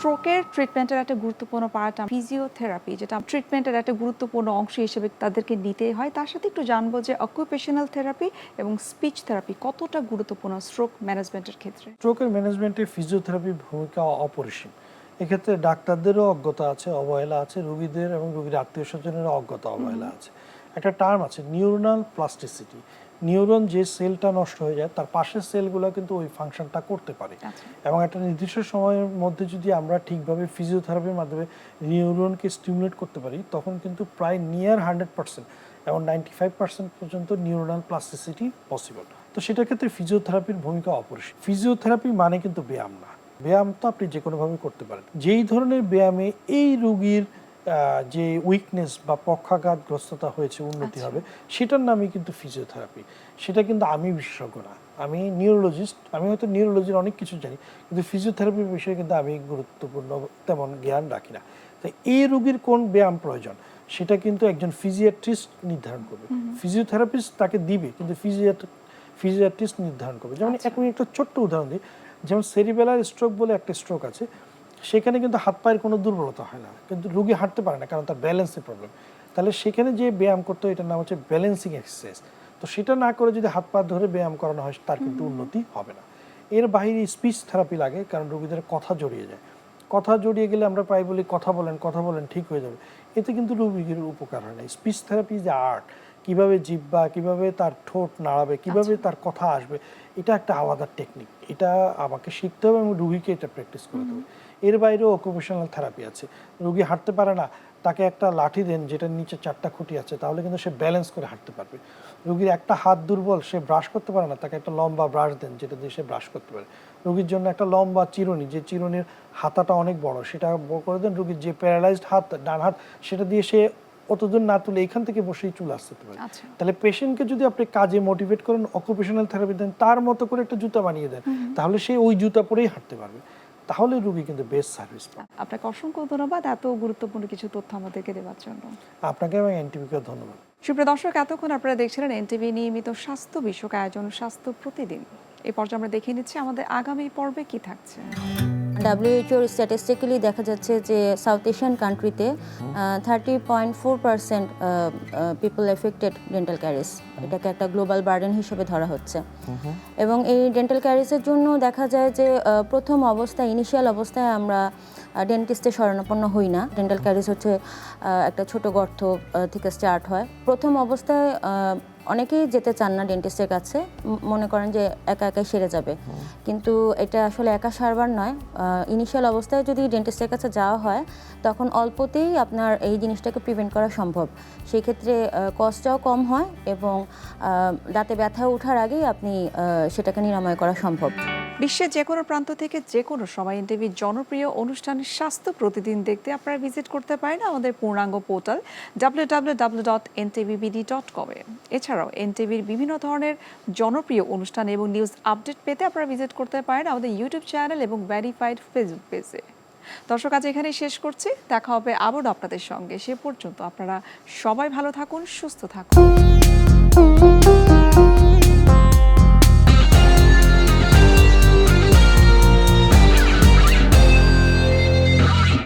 স্ট্রোকের ট্রিটমেন্টের একটা গুরুত্বপূর্ণ পার্ট ফিজিওথেরাপি, যেটা ট্রিটমেন্টের একটা গুরুত্বপূর্ণ অংশ হিসেবে তাদেরকে নিতে হয়। তার সাথে একটু জানবো যে অকুপেশনাল থেরাপি এবং স্পিচ থেরাপি কতটা গুরুত্বপূর্ণ স্ট্রোক ম্যানেজমেন্টের ক্ষেত্রে। স্ট্রোকের ম্যানেজমেন্টে ফিজিওথেরাপির ভূমিকা অপরিসীম। এক্ষেত্রে ডাক্তারদেরও অজ্ঞতা আছে, অবহেলা আছে, রোগীদের এবং রোগীর আত্মীয় স্বজনেরও অজ্ঞতা অবহেলা আছে। একটা টার্ম আছে নিউরোনাল প্লাস্টিসিটি। নিউরন যে সেলটা নষ্ট হয়ে যায় তার পাশের সেলগুলো কিন্তু ওই ফাংশনটা করতে পারে, এবং একটা নির্দিষ্ট সময়ের মধ্যে যদি আমরা ঠিকভাবে ফিজিওথেরাপির মাধ্যমে নিউরনকে স্টিমুলেট করতে পারি তখন কিন্তু প্রায় নিয়ার 100% এবং 95% পর্যন্ত নিউরোনাল প্লাস্টিসিটি পসিবল। তো সেটার ক্ষেত্রে ফিজিওথেরাপির ভূমিকা অপরিসীম। ফিজিওথেরাপি মানে কিন্তু ব্যায়াম না, ব্যায়াম তো আপনি যে কোনোভাবে করতে পারেন। যেই ধরনের ব্যায়ামে এই রোগীর যে উইকনেস বা পক্ষাঘাতগ্রস্ততা হয়েছে উন্নতি হবে, সেটার নামই কিন্তু ফিজিওথেরাপি। সেটা কিন্তু আমি বিশেষজ্ঞ না, আমি নিউরোলজিস্ট, আমি হয়তো নিউরোলজির অনেক কিছু জানি, কিন্তু ফিজিওথেরাপির বিষয়ে কিন্তু আমি গুরুত্বপূর্ণ তেমন জ্ঞান রাখি না। তাই এই রোগীর কোন ব্যায়াম প্রয়োজন সেটা কিন্তু একজন ফিজিয়াট্রিস্ট নির্ধারণ করবে। ফিজিওথেরাপিস্ট তাকে দিবে, কিন্তু ফিজিয়াট্রিস্ট নির্ধারণ করবে। যেমন এখন একটা ছোট্ট উদাহরণ দিই, যেমন সেরিবেলার স্ট্রোক বলে একটা স্ট্রোক আছে, সেখানে কিন্তু হাত পায়ের কোনো দুর্বলতা হয় না, কিন্তু রোগী হাঁটতে পারে না কারণ তার ব্যালেন্সের প্রবলেম। তাহলে সেখানে যে ব্যায়াম করতে হয় এটার নাম হচ্ছে ব্যালেন্সিং এক্সারসাইজ। তো সেটা না করে যদি হাত পা ধরে ব্যায়াম করানো হয় তার কিন্তু উন্নতি হবে না। এর বাইরে স্পিচ থেরাপি লাগে, কারণ রোগীদের কথা জড়িয়ে যায়। কথা জড়িয়ে গেলে আমরা প্রায় বলি কথা বলেন ঠিক হয়ে যাবে, এতে কিন্তু রোগীর উপকার হয় না। স্পিচ থেরাপি যে আর্ট, কিভাবে জিহ্বা, কিভাবে তার ঠোঁট নাড়াবে, কিভাবে তার কথা আসবে, এটা একটা আলাদা টেকনিক। এটা আমাকে শিখতে হবে এবং রুগীকে এটা প্র্যাকটিস করতে হবে। এর বাইরেও অকুপেশনাল থেরাপি আছে। রুগী হাঁটতে পারে না, তাকে একটা লাঠি দেন যেটার নিচে 4টা খুঁটি আছে, তাহলে কিন্তু সে ব্যালেন্স করে হাঁটতে পারবে। রুগীর একটা হাত দুর্বল, সে ব্রাশ করতে পারে না, তাকে একটা লম্বা ব্রাশ দেন যেটা দিয়ে সে ব্রাশ করতে পারে। রুগীর জন্য একটা লম্বা চিরুনি, যে চিরুনির হাতাটা অনেক বড়, সেটা করে দেন। রুগীর যে প্যারালাইজড হাত, ডান হাত, সেটা দিয়ে সে অতদূর না তুলে এখান থেকে বসেই চুল আসতে পারে। তাহলে পেশেন্টকে যদি আপনি কাজে মোটিভেট করেন, অকুপেশনাল থেরাপি দেন, তার মতো করে একটা জুতা বানিয়ে দেন, তাহলে সে ওই জুতা পরেই হাঁটতে পারবে। তাহলে রোগী কিন্তু বেস্ট সার্ভিস পাবে। আপনাকে অসংখ্য ধন্যবাদ এত গুরুত্বপূর্ণ কিছু তথ্য আমাদেরকে দেওয়ার জন্য। আপনাকে এবং এনটিভিকে ধন্যবাদ। সুপ্রিয় দর্শক, এতক্ষণ আপনারা দেখছিলেন এনটিভি নিয়মিত স্বাস্থ্য বিষয়ক আয়োজন স্বাস্থ্য প্রতিদিন। এই পর্যায়ে আমরা দেখে নিচ্ছি আমাদের আগামী পর্বে কি থাকছে। WHO স্ট্যাটিস্টিক্যালি দেখা যাচ্ছে যে সাউথ এশিয়ান কান্ট্রিতে 30.4% পিপল এফেক্টেড ডেন্টাল ক্যারিজ। এটাকে একটা গ্লোবাল বার্ডেন হিসেবে ধরা হচ্ছে। এবং এই ডেন্টাল ক্যারিজের জন্য দেখা যায় যে প্রথম অবস্থায়, ইনিশিয়াল অবস্থায় আমরা ডেন্টিস্টে শরণাপন্ন হই না। ডেন্টাল ক্যারিজ হচ্ছে একটা ছোট গর্ত থেকে স্টার্ট হয়। প্রথম অবস্থায় অনেকেই যেতে চান না ডেন্টিস্টের কাছে, মনে করেন যে একা একাই সেরে যাবে, কিন্তু এটা আসলে একা সারবার নয়। ইনিশিয়াল অবস্থায় যদি ডেন্টিস্টের কাছে যাওয়া হয় তখন অল্পতেই আপনার এই জিনিসটাকে প্রিভেন্ট করা সম্ভব। সেই ক্ষেত্রে কস্টটাও কম হয় এবং দাঁতে ব্যথা ওঠার আগেই আপনি সেটাকে নিরাময় করা সম্ভব। বিশ্বের যে কোনো প্রান্ত থেকে যে কোনো সময় এনটিভির জনপ্রিয় অনুষ্ঠান স্বাস্থ্য প্রতিদিন দেখতে আপনারা ভিজিট করতে পারেন আমাদের পূর্ণাঙ্গ পোর্টাল www.ntvbd.com এ। এছাড়াও এনটিভির বিভিন্ন ধরনের জনপ্রিয় অনুষ্ঠান এবং নিউজ আপডেট পেতে আপনারা ভিজিট করতে পারেন আমাদের ইউটিউব চ্যানেল এবং ভেরিফাইড ফেসবুক পেজে। দর্শক, আজ এখানেই শেষ করছি। দেখা হবে আবারও আপনাদের সঙ্গে। সে পর্যন্ত আপনারা সবাই ভালো থাকুন, সুস্থ থাকুন।